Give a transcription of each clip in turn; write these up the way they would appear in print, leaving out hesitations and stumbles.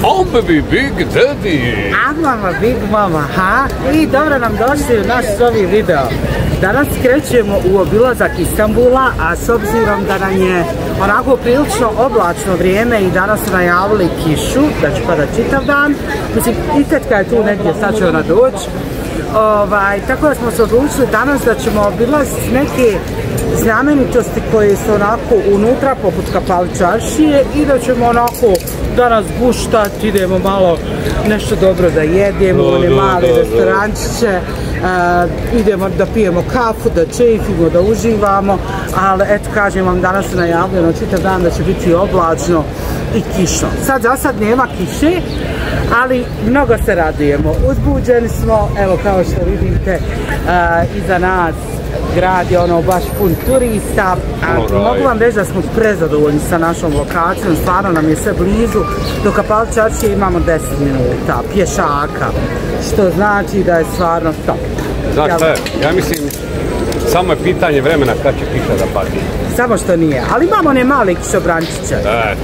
I'm baby Big Daddy. Mama, Big Mama, ha? I dobro nam došli u naš novi video. Danas krećemo u obilazak Istanbula, a s obzirom da nam je onako prilično oblačno vrijeme i danas su najavili kišu, da će padat čitav dan. Mislim, i tetka je tu negdje, sad će ona doći. Tako da smo se odlučili danas da ćemo obilaziti neke znamenitosti koje su onako unutra poput Kapalı čaršije i da ćemo onako danas guštati, idemo malo nešto dobro da jedemo, one male restorančiće, idemo da pijemo kafu, da čefimo, da uživamo, ali eto kažem vam, danas je najavljeno čitav dan da će biti oblačno i kišno. Sad za sad nema kiše, ali mnogo se radujemo, uzbuđeni smo, evo kao što vidite iza nas grad je ono baš pun turista, ali mogu vam reći da smo prezadovoljni sa našom lokacijom, stvarno nam je sve blizu, do Kapalı čaršije imamo 10 minuta pješaka, što znači da je stvarno top. Znaš šta je, ja mislim, samo je pitanje vremena kad će kiša da padne. Samo što nije, ali imamo one male kišobrančiće.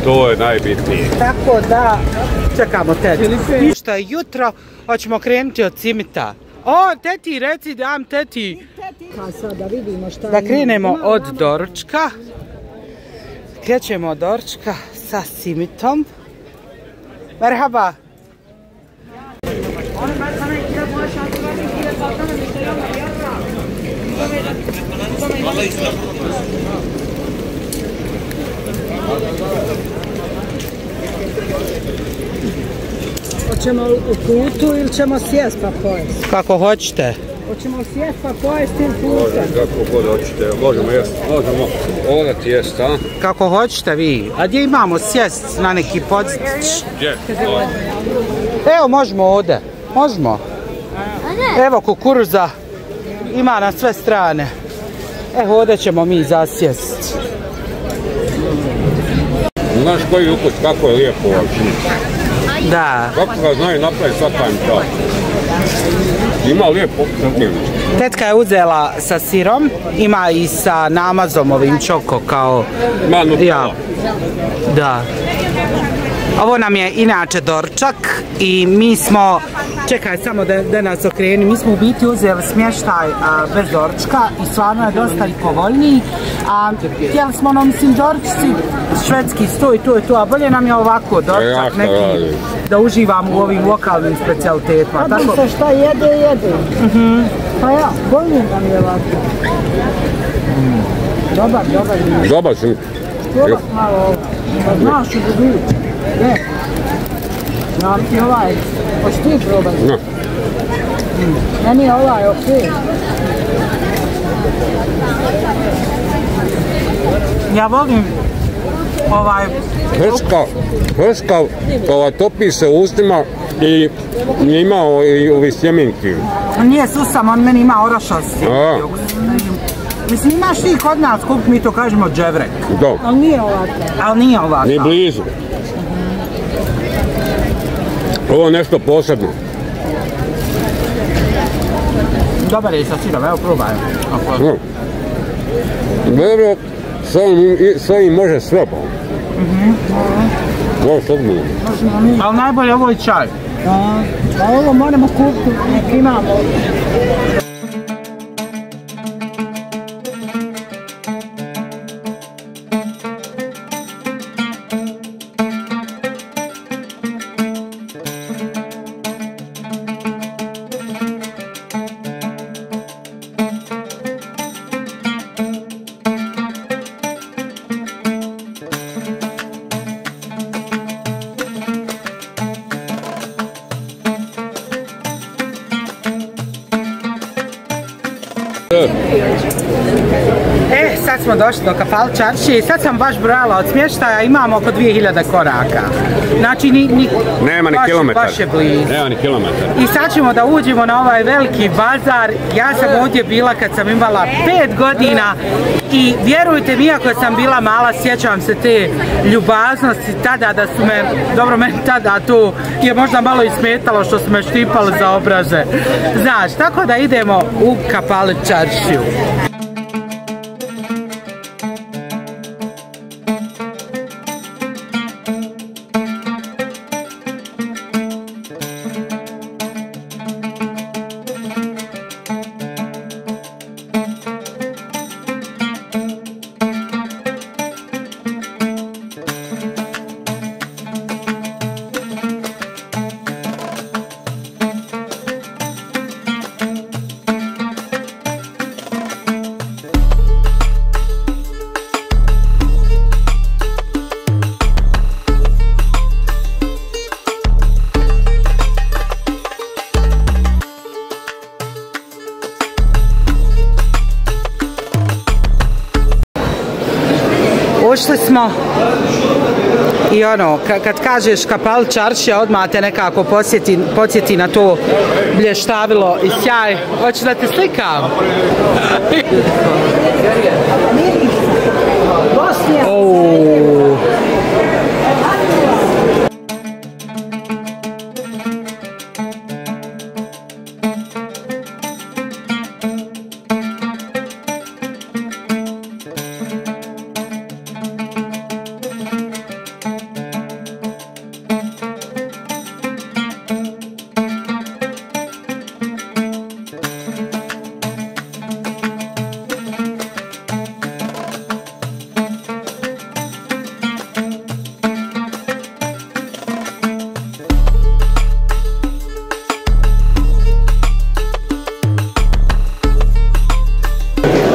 To je najbitnije. Tako da, čekamo teti. Što je jutro, hoćemo krenuti od Cimita. O, teti, reci dam teti. Da krenemo od doručka. Krećemo od doručka sa Cimitom. Merhaba. Hoćemo u putu ili ćemo sjest pa pojesti? Kako hoćete. Hoćemo sjest pa pojesti ili putem? Kako god hoćete, možemo jesti, možemo odati jesti, a? Kako hoćete vi. A gdje imamo sjest na neki podsjeć? Gdje? Evo možemo ovdje, možemo. Evo kukuruza, ima na sve strane. Evo ovdje ćemo mi zasjest. Znaš koji ukus, kako je lijepo uopće. Da. Kako ga znaju napraviti svaka im čast. Ima lijepo crkvenicu. Tetka je uzela sa sirom, ima i sa namazom ovim čoko kao... Ima nutella. Da. Ovo nam je inače doručak i mi smo, čekaj samo da nas okreni, mi smo u biti uzeli smještaj bez doručka i stvarno je dosta i povoljniji. Htjeli smo ono, mislim, doručci, švedski sto i to, a bolje nam je ovako doručak neki da uživamo u ovim lokalnim specijalitetima. Kada se šta jede. Pa ja, bolje nam je ovako. Dobar. Dobar si. Dobar malo, da znaš u budući. Ne. Znam ti ovaj, hoći ti probati? Ne. Meni je ovaj okej. Ja volim ovaj... Hrskav, topi se u ustima i ima i ovi sjemenki. Nije susam, on meni ima orašasti. Mislim, imaš ti kod nas kupit, mi to kažemo dževrek. Da. Ali nije ovako. Ni blizu. Ovo je nešto posebno. Dobar je sa sirom, evo probaj. Dobro, sve im može sve. Ovo što odmah. Ali najbolje ovo je čaj. Da, ovo moramo kupiti, nek imamo. Sad smo došli do Kapalı čaršije i sad sam baš brojala od smještaja, imamo oko 2000 koraka. Znači, nema ni kilometar. Baš je blizu. Nema ni kilometar. I sad ćemo da uđemo na ovaj veliki bazar. Ja sam ovdje bila kad sam imala 5 godina i vjerujte mi, ako sam bila mala, sjećam se te ljubaznosti tada da su me, dobro, meni tada to je možda malo i smetalo što su me štipali za obraže. Znaš, tako da idemo u Kapalı čaršiju. došli smo i ono, kad kažeš Kapal Čaršija, odmah te nekako podsjeti na to blještavilo i sjaj. Hoću da te slikam?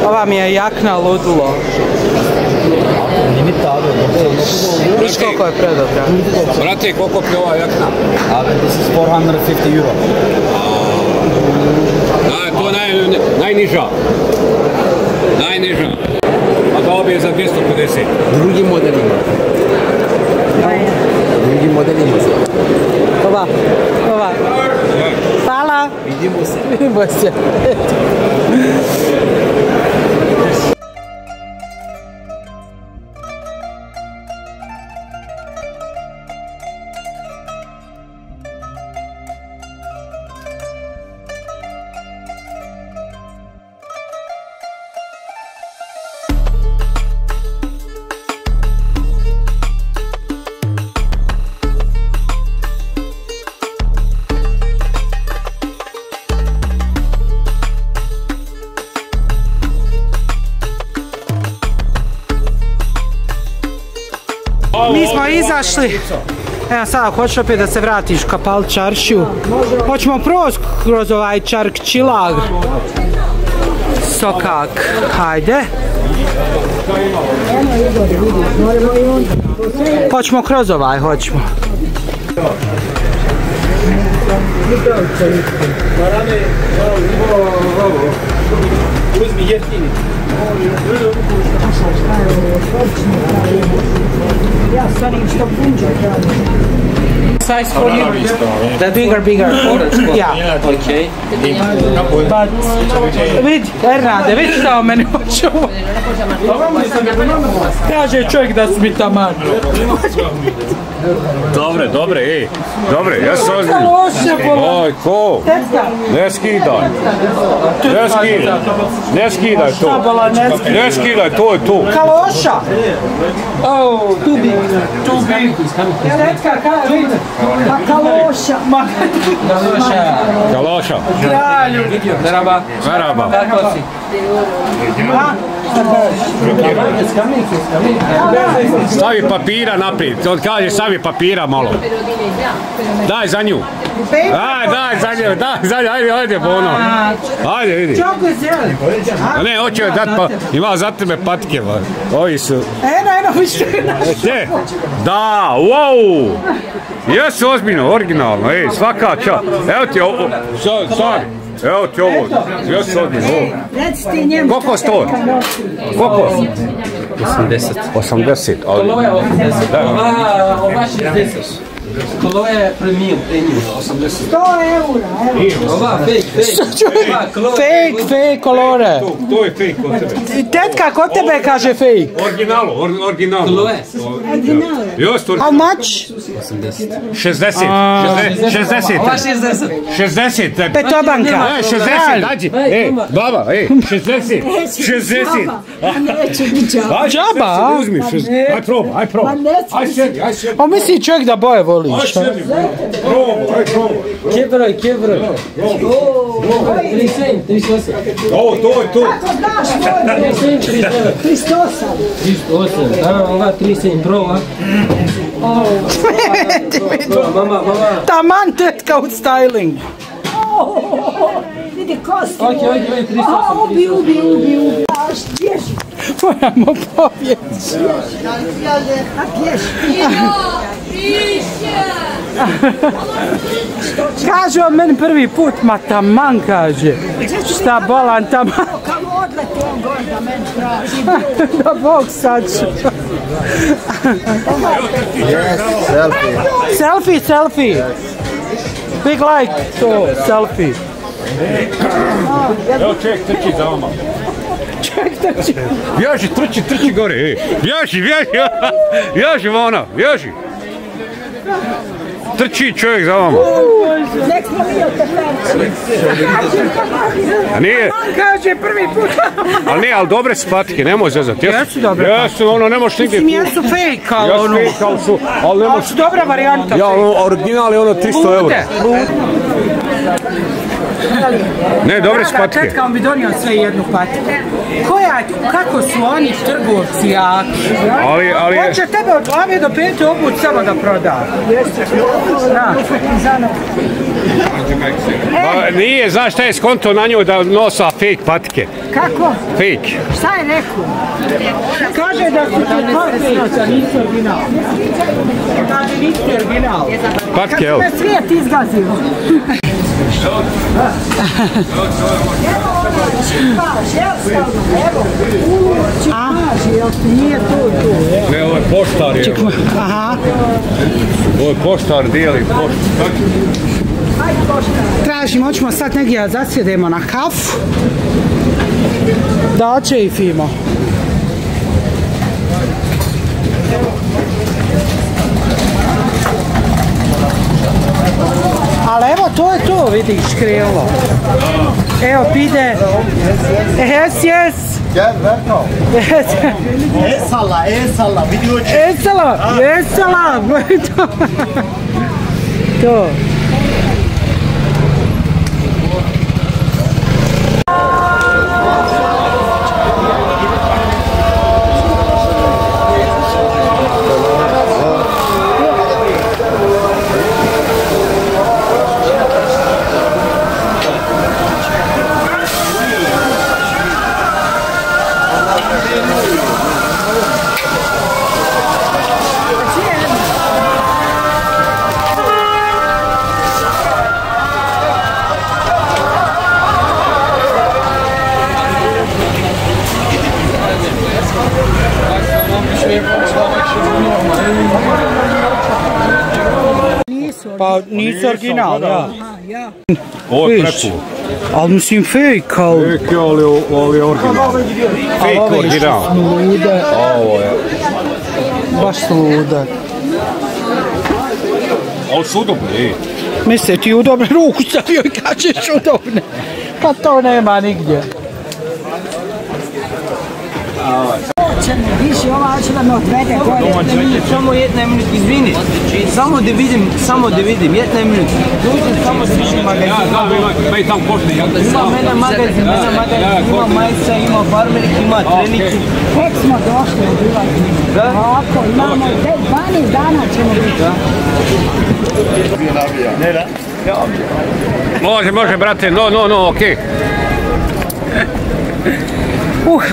Ova mi je jakna ludilo. Viš koliko je predobra. Brate, koliko je ova jakna? This is 450 euro. To je najniža. Najniža. A to bi je za 250. Drugi model ima. Drugi model ima. Ova. Hvala. Vidimo se. Vidimo se. Mi smo izašli. Evo sada, hoćeš opet da se vratiš u Kapal Čaršiju? Hoćemo proći kroz ovaj Čarkčilag. Sokak. Hajde. Hoćemo kroz ovaj, hoćemo. Uzmi jeftini. Ja starim što punđa. Size for you? The bigger. Yeah. Okay. But, vidi, Ernade, vidi šta o meni hoće ovo. Kaže čovjek da si mi taman. Dobre, ej. Dobre, ja sam ozbiljno. Oj, ko? Ne skidaj. Ne skidaj to. Ne skidaj, to je to. Kaloša. Oh, too big. Tetka, vidi. Kaloša. Kaloša. Kralju. Merhaba. Kako si? Stavi papira naprijed. On kaže stavi papira malo. Daj za nju. Daj za nju. Ajde, Bono. Ajde, vidi. Ne, hoće joj dat pa... Ima za tebe patike, ba. Ovi su... Eno, više. Da, wow. Jesu ozbiljno, originalno, ej, svaka čast. Evo ti ovo. Stari. Evo ti ovo. Jesu ozbiljno. Koliko stoji? Koliko? 80. Kolo je 80. Ova 60. Kolo je premium 80. 100 eura. Ova Fake kolore. To je fake kod tebe. Tetka kod tebe kaže fake. Originalno. Kolo je. How much? 60. Ova 60. 60. Petobanka. 60, dađi. Baba, 60. 60. Neće biti džaba. Džaba? Uzmi, aj probaj. Aj sedi. O, misli čovjek da boje voliš. Probaj. Kjebroj. 38. Ovo, to je to. Kako znaš moj? 38. Ova 37 prova. Mama. Taman tetka u styling. Vidi kosti. Ok, 38. Ubi. Aš bježi. Moramo pobjeći. A bježi. Kaže on meni prvi put, ma taman kaže. Šta bolan taman. Kako odleti on gore da meni traži. Da Bog sačuva. Selfie, selfie. Big like, so selfie. Evo čovjek trči za vama. Bježi, trči gore, bježi, ono, bježi. Trči čovjek za vama. Nek smo mi od teferci. A nije... Kaže prvi put. Ali nije, ali dobre su patike, nemoj zezati. Jesu dobre patike. Jesu, ono, ne možeš nigdje... Mislim, jesu fake, ali ono... Jesu fake, ali su... Ali su dobra varijanta. Ja, original je ono 300 eura. Ne, dobre su patike. Tetka, on bi donio sve jednu patiku. Kako su oni trgovci jaki? On će tebe od glave do pete obut samo da proda. Nije, znaš šta je skonto na nju da nosa fake patike. Kako? Fake. Šta je rekao? Kaže da su ti fake, nisu original. Kaže nisu original. Patike, evo. Kako me svijet izgazio. Nije to. Ne, ovo je poštar je. Aha. Ovo je poštar, dijeli poštar. Tražimo, hoćemo sad negdje zasjedemo na kafu. Da očeifimo. Ali evo, to je to, vidiš, krilo. Evo, pide. Yes. Esala, vidio će. Esala. To. Pa nisu original, ja. Ovo je preku. Ali mislim fake, ali... Fake, ali original. Fake original. Lude. Ovo je. Baš su lude. Ali su udobne. Misle ti udobne, ruku stavio i kažeš udobne. Pa to nema nigdje. Više ova će da me odvede gore. Samo jedna minut, izvini. Samo da vidim, jedna minut. Dođem samo sviđi magazin. Ja, da, ima i tam košne. Ima mene magazin, ima majica, ima farmerik, ima trenicu. Tek smo došli u Bivačinu. Ovako, imamo 12 dana ćemo biti. Može, brate, no, okej.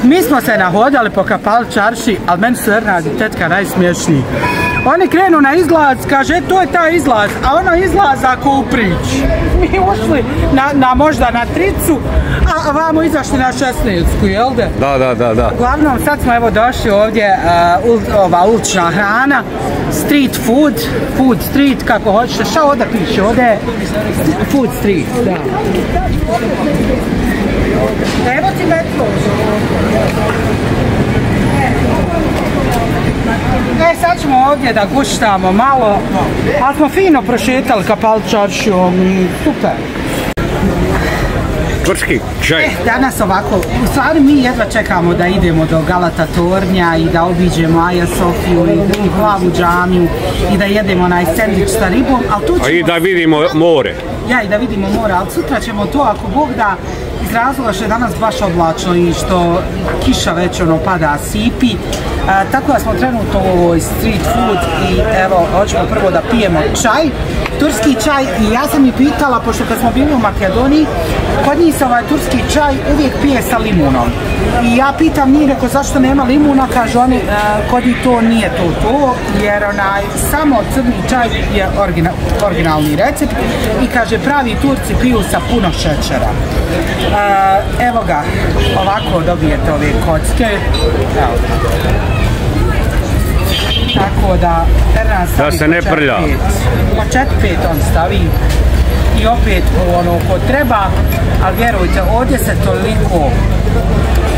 Mi smo se nahodali po Kapal čarši, ali meni su Ernad i tetka najsmješniji. Oni krenu na izlaz, kaže to je taj izlaz, a ono izlaza ko u priči. Mi ušli možda na tricu, a vamo izašli na 16-ku, jel da? Da. Uglavnom, sad smo evo došli ovdje, ova ulična hrana, street food street, kako hoćete, šta ovdje piše, ovdje je food street, da. Evo ti metlo. Sad ćemo ovdje da guštamo malo, ali smo fino prošetali Kapal čaršijom i super. Turski čaj. Danas ovako, u stvari mi jedva čekamo da idemo do Galata tornja i da obiđemo Aja Sofiju i Glavu džamiju i da jedemo onaj sendvič sa ribom, ali tu ćemo... I da vidimo more. Ja, i da vidimo more, ali sutra ćemo to, ako Bog da, iz razloga što je danas baš oblačno i što kiša već pada, sipi, tako da smo trenutno u ovoj street food i evo, hoćemo prvo da pijemo čaj, turski čaj, i ja sam i pitala, pošto kad smo bili u Makedoniji, kod njih se ovaj turski čaj uvijek pije sa limunom. I ja pitam njih, rekao, zašto nema limuna, kažu oni, kod njih to nije to, jer samo crni čaj je originalni recept i kaže, pravi Turci piju sa puno šećera. Evo ga, ovako dobijete ove kocke. Evo. Tako da Fernan stavi da se ne prlja. Po 4-5 on stavi i opet ono ko treba, ali vjerujte, ovdje se toliko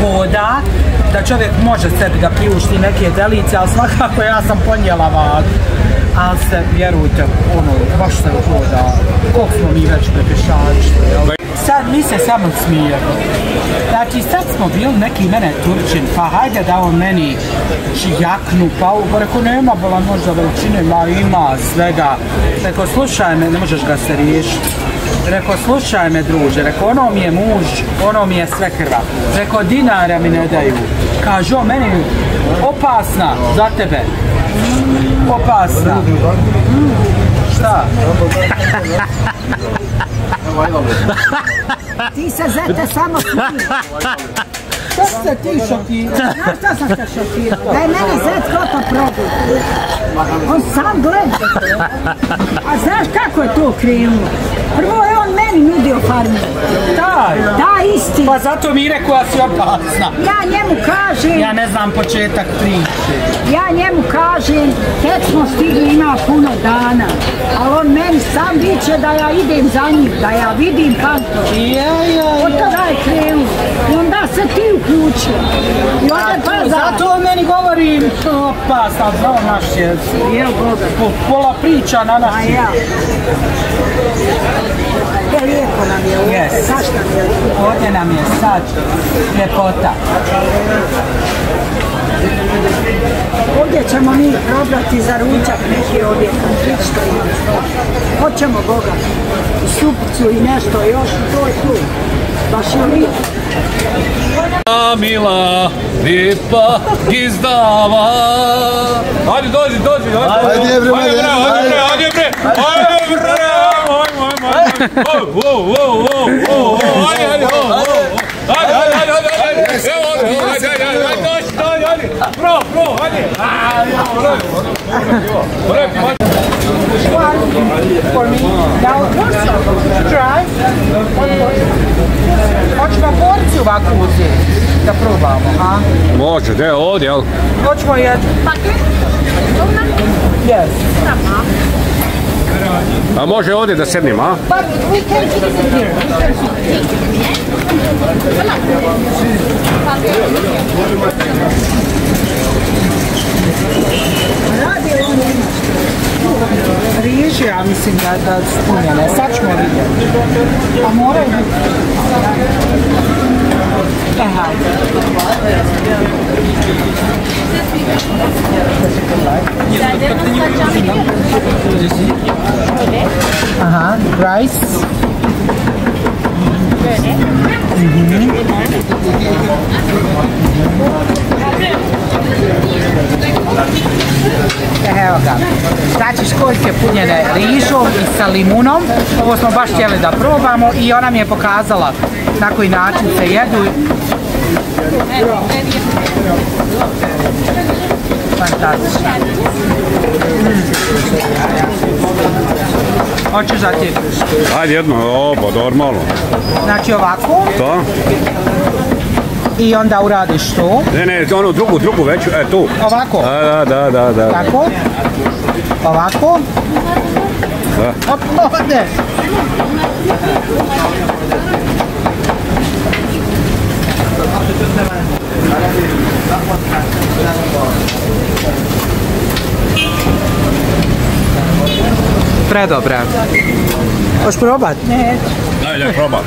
hoda da čovjek može sebi da priušti neke delice, ali svakako ja sam ponijela vagu. Ali se, vjerujte, ono, baš se hoda, koliko smo mi već prepešači. Sad mi se samo smijemo. Znači sad smo bili neki mene Turčin, pa hajde da on meni jaknu, pa rekao nema bolan možda veličine, ma ima svega. Rekao slušaj me, ne možeš ga se riješiti. Rekao slušaj me druže, rekao ono mi je muž, ono mi je sve krva. Rekao dinara mi ne daju. Kaže o meni opasna za tebe. Opasna. Šta? Ti se zete samo smiješ. Što se ti šokirao? Znaš što sam se šokirao? Da je mene zet kota probao. On sam gleda. A znaš kako je to krenulo? Prvo je on meni nudio farmu. Da, isti. Pa zato mi rekao si opasna. Ja njemu kažem... Ja ne znam početak priče. Ja njemu kažem, tek smo stigli, ima puno dana. Ali on meni sam viče da ja idem za njim, da ja vidim kanto. Od tada je krenulo. I onda se ti uključio. I onda je bazar. Zato on meni govori opasna, znao naš je. Jel Boga? Pola priča na nas. A ja. Lijepo nam je ovdje, zašto nam je lijepo? Ovdje nam je sad ljepota. Ovdje ćemo mi probati za ručak neki ovdje što imamo. Hoćemo Boga, i supicu i nešto još, to je tu. Baš je lijepo. Mila, lijepa gizdava. Hajde, dođi. Hajde bre. Hoćemo porciju ovako uzeti, da probamo, a? Može, gdje je ovdje, jel? Hoćemo jednu. Yes. A može ovdje da sednim, a? Riježi, ja mislim da su punjene, sad ćemo vidjeti. A moraju biti. Aha, rice. Evo ga, znači školjke punjene rižom i sa limunom. Ovo smo baš htjeli da probamo i ona mi je pokazala na koji način se jedu. Fantastično. Hoćeš da ti? Ajde jedno, oba, normalno. Znači ovako. To? I onda uradiš to. Ne, onu drugu veću, tu. Ovako? Da. Tako? Ovako? Da. Hop, ovdje. Predobra. Hoćeš probat? Neću. Daj, probat.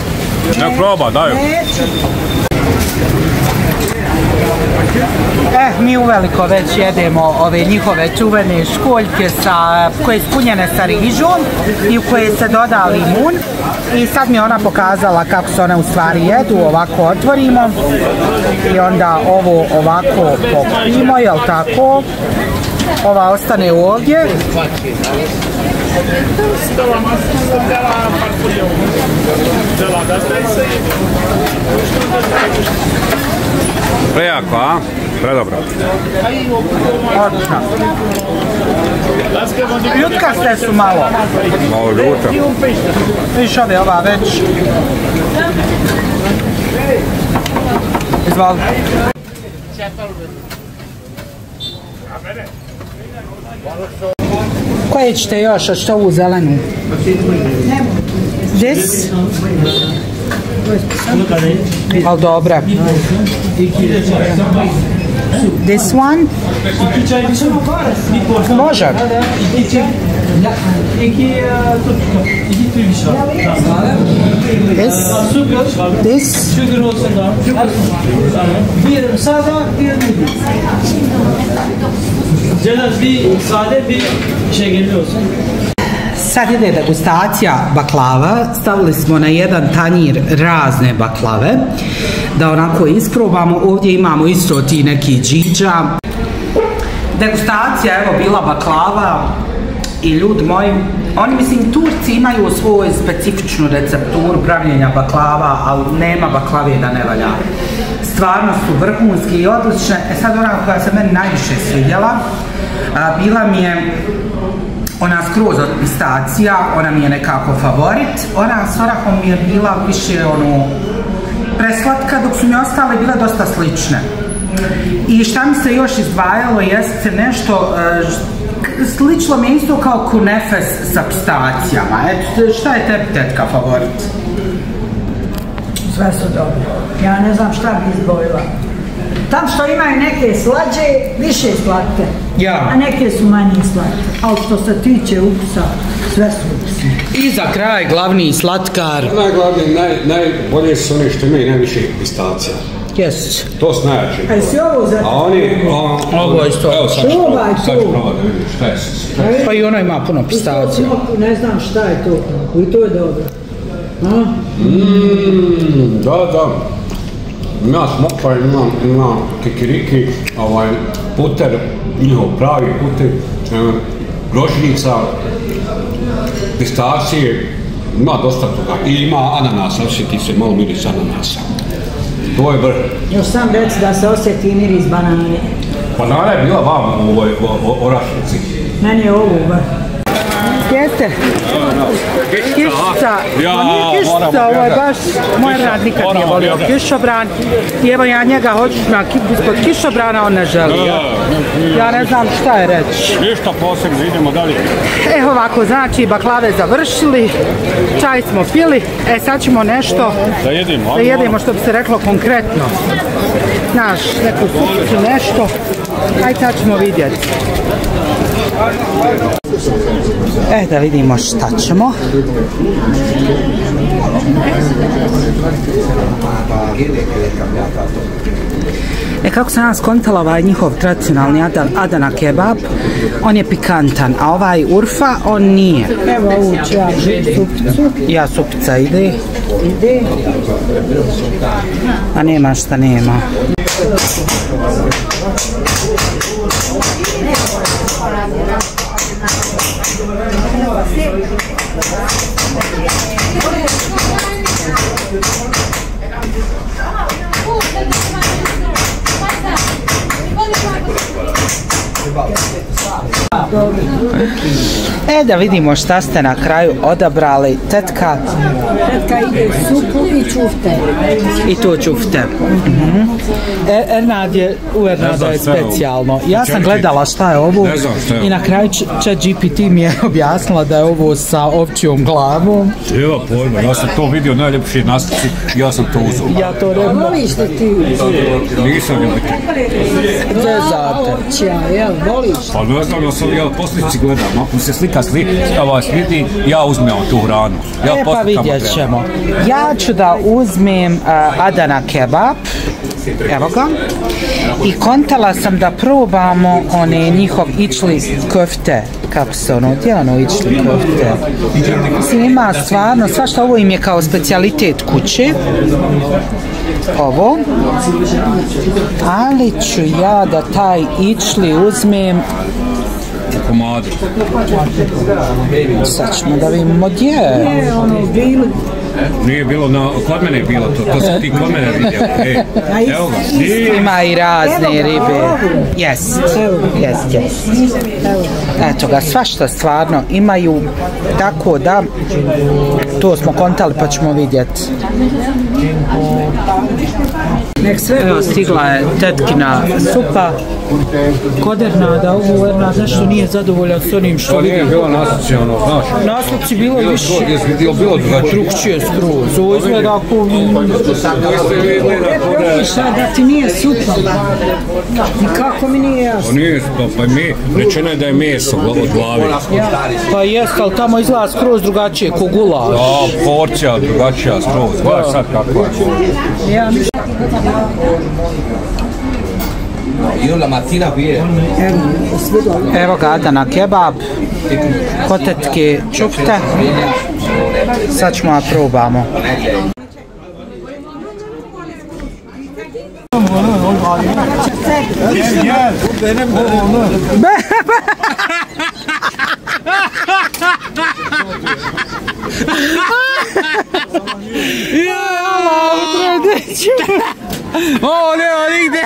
Nek proba, daj. Neću. Mi uveliko već jedemo ove njihove čuvene školjke koje je ispunjene sa rižom i u koje se doda limun. I sad mi je ona pokazala kako se one u stvari jedu, ovako otvorimo i onda ovo ovako pokupimo, jel tako? Ova ostane ovdje. Prejako, a? Predobro. Odlično. Ljutkaste su malo. Malo ljuta. Viš ove, ova već. Izvoli. Koje ćete još, a što ovu zelenu? This? Ali dobra. This one? Može. This? Sad ide degustacija baklava. Stavili smo na jedan tanjir razne baklave da onako isprobamo. Ovdje imamo isto ti neki džiđa. Degustacija, evo, bila baklava i ljudi moji, oni, mislim, Turci imaju svoju specifičnu recepturu pravljenja baklava, ali nema baklave da ne valja. Stvarno su vrhunski i odlične. Sad ona koja se meni najviše svidjela, bila mi je ona skroz od pistacija, ona mi je nekako favorit. Ona s orahom mi je bila više preslatka, dok su mi ostale bile dosta slične. I šta mi se još izdvajalo jeste nešto, slično mi je isto kao kunefes sa pistacijama. Eto, šta je tebi, tetka, favorit? Sve su dobro. Ja ne znam šta bi izbojila. Tam što imaju neke slađe, više slatke, a neke su manje slatke. Ali što se tiče ukusa, sve su ukusne. I za kraj glavni slatkar. Najglavniji, najbolje su one što imaju najviše pistacija. Yes. To su najjače. A jesi ovo za... A oni... Ovo je isto. Evo sad ću probati da vidim šta je. Pa i ono ima puno pistacija. Ne znam šta je to. I to je dobro. Da. Ima smokva, ima kikiriki, puter, njihov pravi puter, grožnjica, pistacije, ima dosta toga. I ima ananasa, osjeti se malo miris ananasa. To je vrh. Još sam reci da se osjeti miris banane. Banana je bila vam u ovoj orašnici. Meni je ovo vrh. Jeste? Kišica, nije kišica, ovo je baš, moj rad nikad nije volio kišobran. I evo ja njega hoću na ispod kišobrana, on ne želi. Ja ne znam šta je reći. Ništa posebno, idemo dalje. Ovako, znači baklave završili, čaj smo pili, sad ćemo nešto da jedemo, što bi se reklo konkretno. Znaš, neku supicu, nešto, aj sad ćemo vidjeti. Da vidimo šta ćemo. Kako sam ja skontala, ovaj njihov tradicionalni Adana kebab, on je pikantan, a ovaj Urfa, on nije. Evo ovu ću ja supicu. Ja, supica ide. A nema šta nema. Da vidimo šta ste na kraju odabrali. Tetka ide supu i čufte. I to čufte. Ernad je specijalno. Ja sam gledala šta je ovo i na kraju ChatGPT mi je objasnila da je ovo sa ovčijom glavom. Evo pojma, ja sam to vidio najljepši nastici, ja sam to uzeo. Ja to ne... Voliš li ti? Nisam ljubiti. Ovčija, jel, voliš? Pa ne znam, ja poslici gledam, ako se slika svidi, ja uzmem tu hranu. Pa vidjet ćemo. Ja ću da uzmem Adana kebab, evo ga, i kontala sam da probamo one njihov ičli kofte, kako se gdje ičli kofte. Mislim, ima stvarno, svašta, ovo im je kao specijalitet kuće, ovo, ali ću ja da taj ičli uzmem komadu. Sad ćemo da vidimo gdje je. Bili Nije bilo, kod mene je bilo to si ti kod mene vidio. Evo ga. Ima i razne ribe. Yes. Eto ga, svašta stvarno imaju, tako da to smo kontali pa ćemo vidjeti. Evo, stigla je tetkina supa. Kod Ernada, ovo Ernad nešto nije zadovoljan s onim što vidim. Nije bilo nasluci, znaš. Nasluci bilo više. Bilo drugačije. Drugčije skroz. Ovo izgleda ako... Šta da ti nije supa? Kako mi nije jasno? Nije supa, pa rečeno je da je meso od glavi. Pa jest, ali tamo izgleda skroz drugačije, ko gulaš. Da, porcija drugačija skroz. Gledaj sad kakva je. Evo ga Adana kebab, kotetke čufte, sad ćemo da probamo. Ovo nema nigde!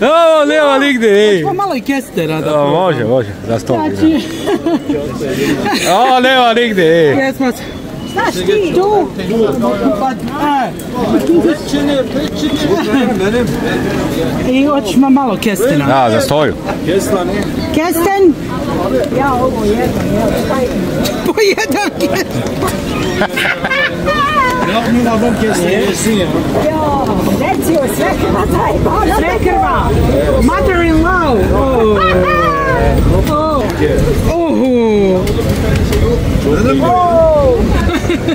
Ovo nema nigde! Hoćemo malo i kestera da može, za sto. Ovo nema nigde! Znaš ti tu? I hoćemo malo kestena. Da, za stoju. Kesten? Ja ovo jedem, Po jedan kesten. Recio svekrva taj, svekrva, Mother-in-law.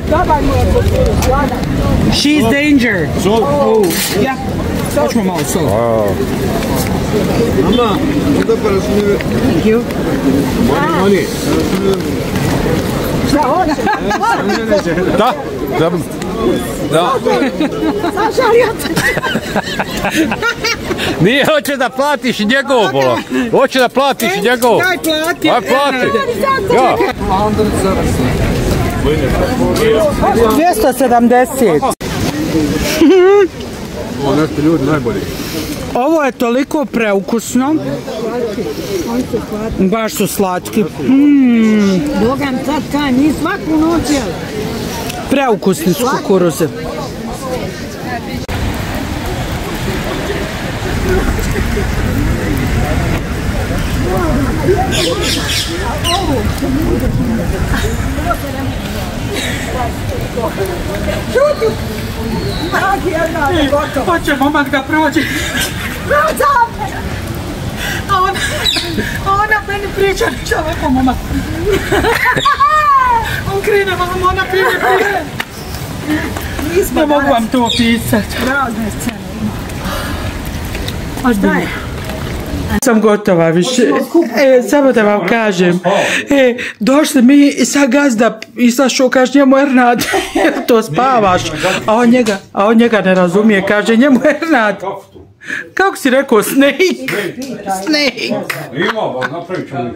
dobar mu je kupir, sladan. She's danger. Ja, hoćemo malo sol. Thank you. Šta ona? Da. Zažalio te. Nije, hoće da platiš i njegovo pola. Hoće da platiš i njegovo. Daj plati. Aj plati. Ja. 270. Ovo nešto ljudi najbolji. Ovo je toliko preukusno. Baš su slatki. Bogan sad kaj, mi svaku noć jel? Preukusni su kukuruze. Čuti! Hoće momak da prođe. Prođam! A ona meni priča ništa ovako momak. On krene, ona krene. Ne mogu vam to opisati. Razne scene ima. A šta je? Sam gotova više. Samo da vam kažem. Došli mi i sad gazda izašao, kaže njemu Ernad, to spavaš. A on njega ne razumije, kaže njemu Ernad. Kako si rekao, Snake? Snake. Ima, napravit ću mi.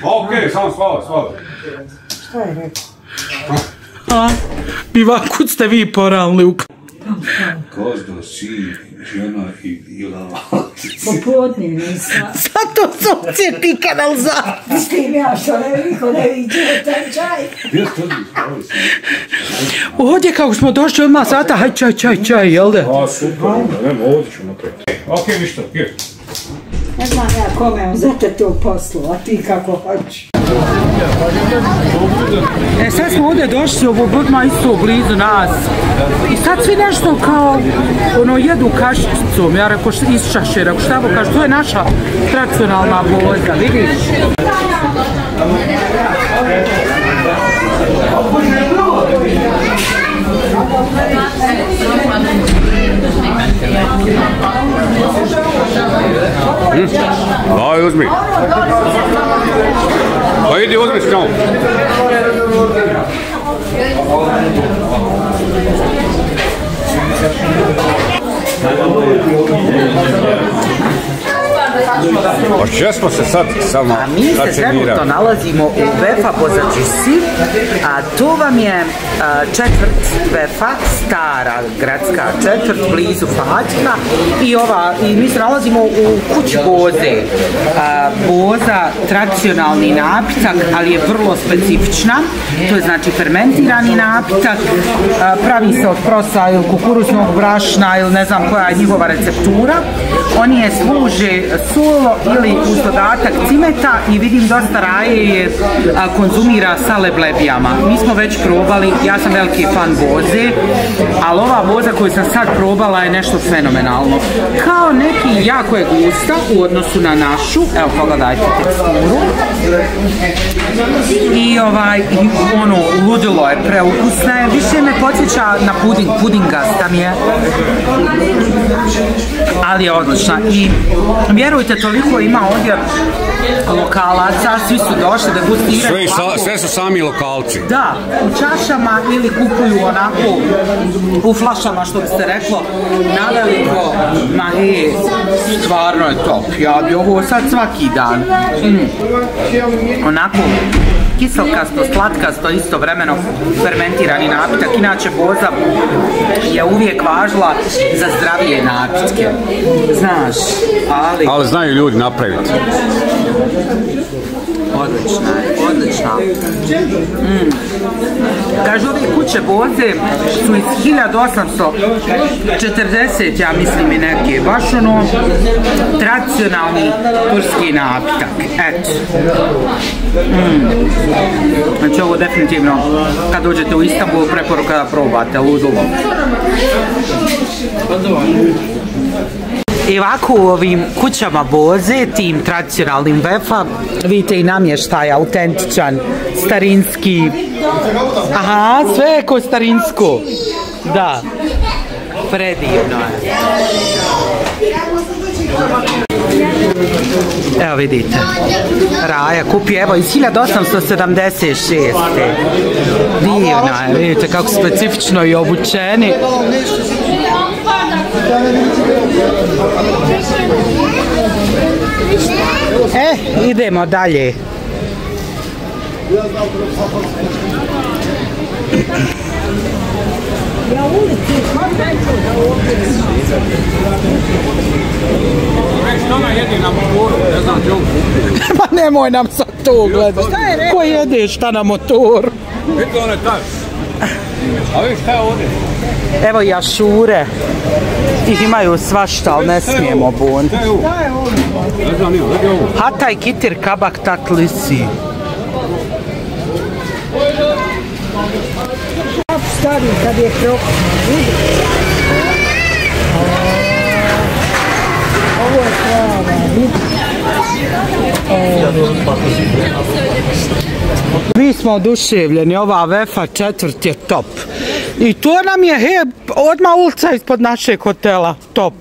Okej, sam spava. Šta je rekao? Biva, kud ste vi poranili u... Gazda, sin, žena i lava. Popodne nisam. Zato su cijepi kanalizaciju. S tim ja što ne viđe taj čaj. Gdje ste odli spavali? Ovdje kako smo došli odmah sata, haj čaj, jel da? A, super, nema, ovdje ću napraviti. Okej, ništa, gdje? Ne znam ja kome on za te to poslu, a ti kako hoćeš. Sad smo ovdje došli, ovo budma isto blizu nas. I sad svi nešto kao, jedu kašicom. Ja rekao, isčaše, rekao, šta bo kaže, to je naša tradicionalna voza, vidiš? Daj, uzmi. Pa idi, uzmi s njom. Pa če smo se sad samo a mi se trenutno nalazimo u Vefa Bozačici, a to vam je četvrt Vefa, stara gradska četvrt, blizu Faćka i mi se nalazimo u kući Boze. Boza, tradicionalni napitak, ali je vrlo specifična, to je znači fermentirani napitak, pravi se od prosa ili kukuruznog brašna ili ne znam koja je njihova receptura. Oni je služe solo ili uz dodatak cimeta i vidim dosta raje je konzumira sa leblebijama. Mi smo već probali, ja sam veliki fan Boze, ali ova Boza koju sam sad probala je nešto fenomenalno. Kao neki jako je gusta u odnosu na našu, evo pogledajte teksturu. I ono, ludilo je, preukusna je, više me podsjeća na puding, pudingasta mi je. Ali je odlična i vjerujte, toliko ima ovdje lokalaca, svi su došli da gustiraju. Sve su sami lokalci. Da, u čašama ili kupuju onako u flašama, što bi se reklo, naveliko, ma stvarno je top, ja bi ovo sad svaki dan. Onako, kiselkasto, slatkasto, istovremeno fermentirani napitak. Inače, Boza je uvijek važila za zdravije napitke. Znaš, ali znaju ljudi napraviti. Odlična je, odlična. Kažu, ove kuće Boze su iz 1840, ja mislim i neke, baš ono tradicionalni turski napitak. Eto. Znači ovo definitivno, kad dođete u Istanbul, preporuka da probate, ludilo. I ovako u ovim kućama Boze, tim tradicionalnim Vefa, vidite i namještaj autentičan, starinski. Aha, sve je ko starinsko. Da, predivno je. Evo vidite, Raja kupi, evo iz 1876. Divno je, vidite kako specifično i obučeni. Idemo dalje. Pa nemoj nam sad to gledati. Ko jede šta na motoru? Vidite one taj. A vidiš šta je ovdje? Evo i ašure. Ih imaju svašta, ali ne smijemo buniti. Hatay kitir kabak tatlisi. Stari kad je krok. Ovo je prava, Mi smo oduševljeni, ova Vefa četvrt je top. I to nam je odmah ulica ispod našeg hotela, top.